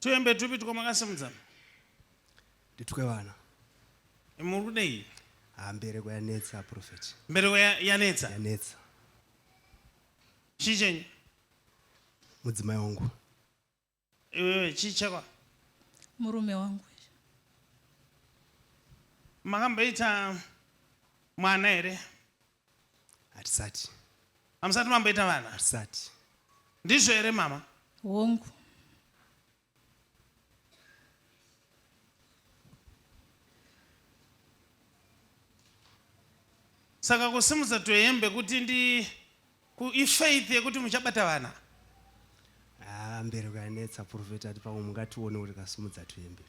Tuembe tupi tukomakasimudza. Nditukwe vana. Muri kudei? Mbereko yanetsa prophet. Mbereko yanetsa? Yanetsa. Chichenyi? Mudzimai wangu. Iwewe chichakwa? Murume wangu. Makamboita mwana ere? Hatisati. Hamusati mamboita vana? Hatisati. Ndizvo ere mama? Hongu. Saka kusimudza tuhembe kuti ifaith yekuti muchabata vana? Mbereko yanetsa prophet ati pamwe mungatione kuti kasimudza tuhembe.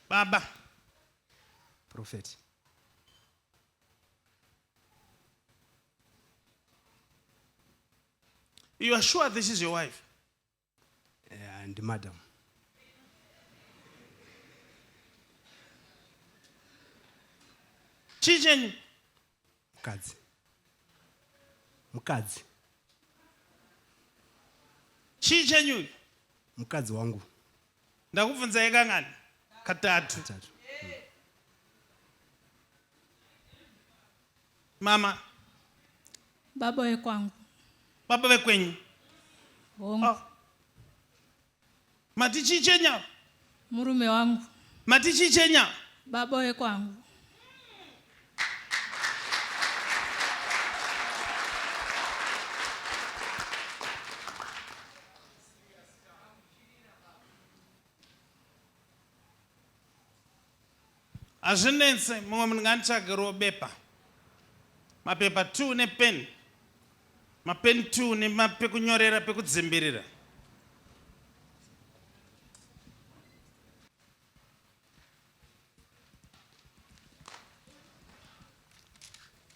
Baba. Prophet. You are sure this is your wife? And madam. Chichenyi? Mukadzi. Mukadzi. Chichenyi? Mukadzi wangu. Ndakubvunza yakangani? Katatu. Mama. Baba wekwangu. Baba wekwenyu? Hongu. Oh. Mati chichenya? Murume wangu. Mati chichenya? Baba wekwangu. Azvinetse mumwe munhu nganditsvagirawo bepa. Mapepa 2 nepeni. Mapeni 2 nemapekunyorera pekudzimbirira.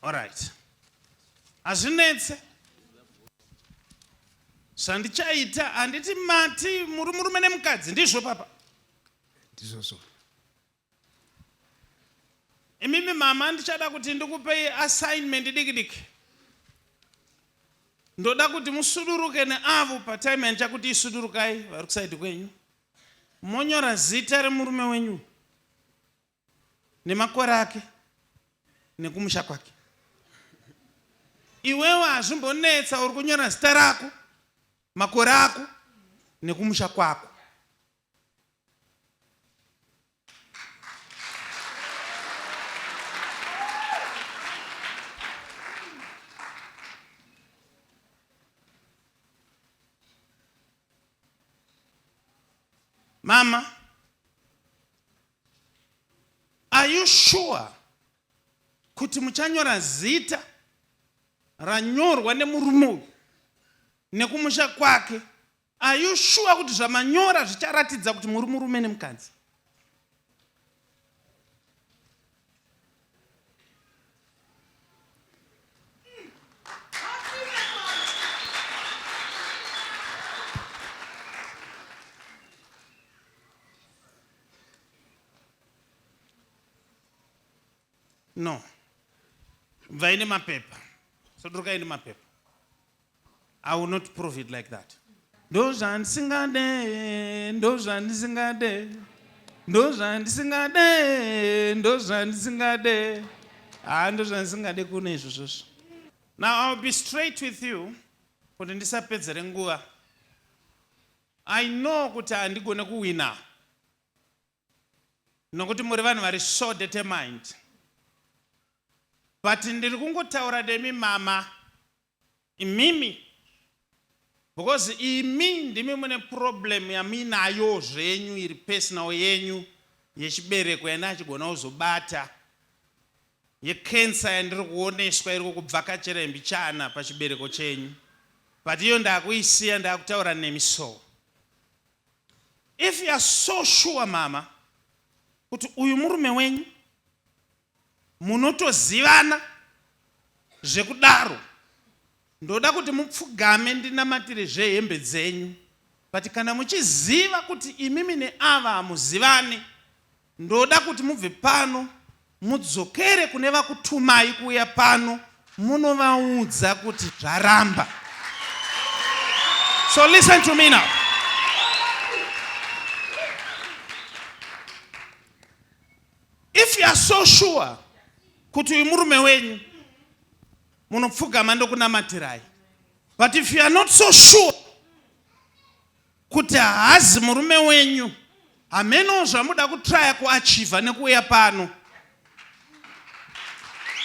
All right. Azvinetse. Zvandichaita handiti mati muri murume nemukadzi ndizvo papa? Ndizvozvo. Imimi mama ndichada kuti ndikupei assignment diki. Ndoda kuti musuduruke neavo patime yandichakuti isudurukai vari kusaidi kwenyu. Monyora zita remurume wenyu nemakore ake nekumusha kwake. Iwewe hazvimbonetsa uri kunyora zita rako, makore ako nekumusha kwako. Mama, are you sure kuti muchanyora zita ranyorwa nemurume uyu nekumusha kwake? Are you sure kuti zvamanyora zvicharatidza kuti muri murume nemukadzi? No. Vaine mapepa. Soduruka ine mapepa. I will not prove it like that. Ndozvandi singade. Ndozvandi singade kune izvozvo. Now I will be straight with you. Kuti ndisapedzere nguva. I know kuti handigone kuwina. Nokuti muri vanhu vari so determined. But ndiri kungotaura nemi mama imimi because imi ndimi mune problem yaminayo zvenyu iri personal yenyu yechibereko yanachigona kuzobata yecancer yandiri kuoneswa iri kukubvakachira mbichana pachibereko chenyu. But iyo ndakuisiya ndakutaura nemi so. If you are so sure mama kuti uyu murume wenyu munotozivana zvekudaro ndoda kuti mupfugame ndinamatire zvehembe dzenyu. But kana muchiziva kuti imimi neava hamuzivane, ndoda kuti mubve pano mudzokere kune vakutumai kuuya pano munovaudza kuti zvaramba. So listen to me now. If you are so sure kuti uyu murume wenyu, munopfugama ndokunamatirai. But if you are not so sure kuti haazi murume wenyu, hameno zvamuda kutraya kuachiva nekuuya pano.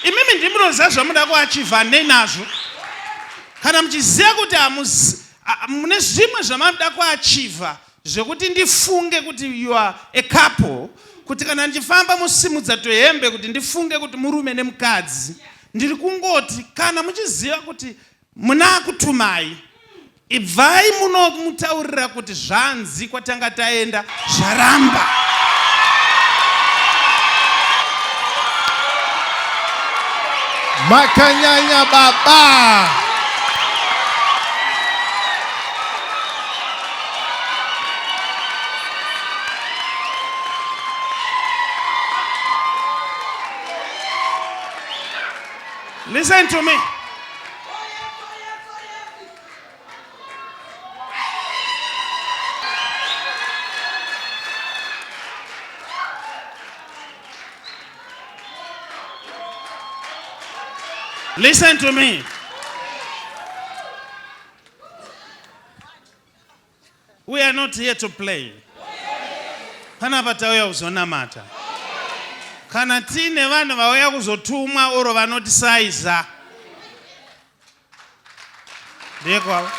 Imimi ndimunoziva zvamuda kuachiva nenazvo. Kana muchiziva kuti mune zvimwe zvamamuda kuachiva zvekuti ndifunge kuti you are a couple, kuti kana ndichifamba musimudza tuhembe kuti ndifunge kuti murume nemukadzi, ndiri kungoti kana muchiziva kuti muna kutumai, ibvai munomutaurira kuti zvanzi kwatanga taenda zvaramba. Makanyanya baba. Listen to me. Listen to me. We are not here to play. Pana patauya kuzonamata. Kana tine vanhu vauya kuzotumwa oro vanotisaiza. Ndekwa.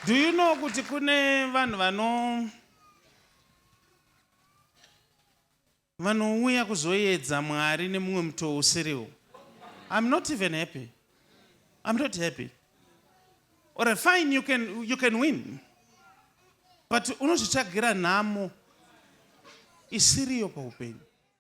Do you know kuti kune vanhu vanouya kuzoedza Mwari nemumwe mutoo usiriwo? I'm not even happy. I'm not happy. Or fine, you can win. But unozvitsvagira nhamo isiriyo paupenyu.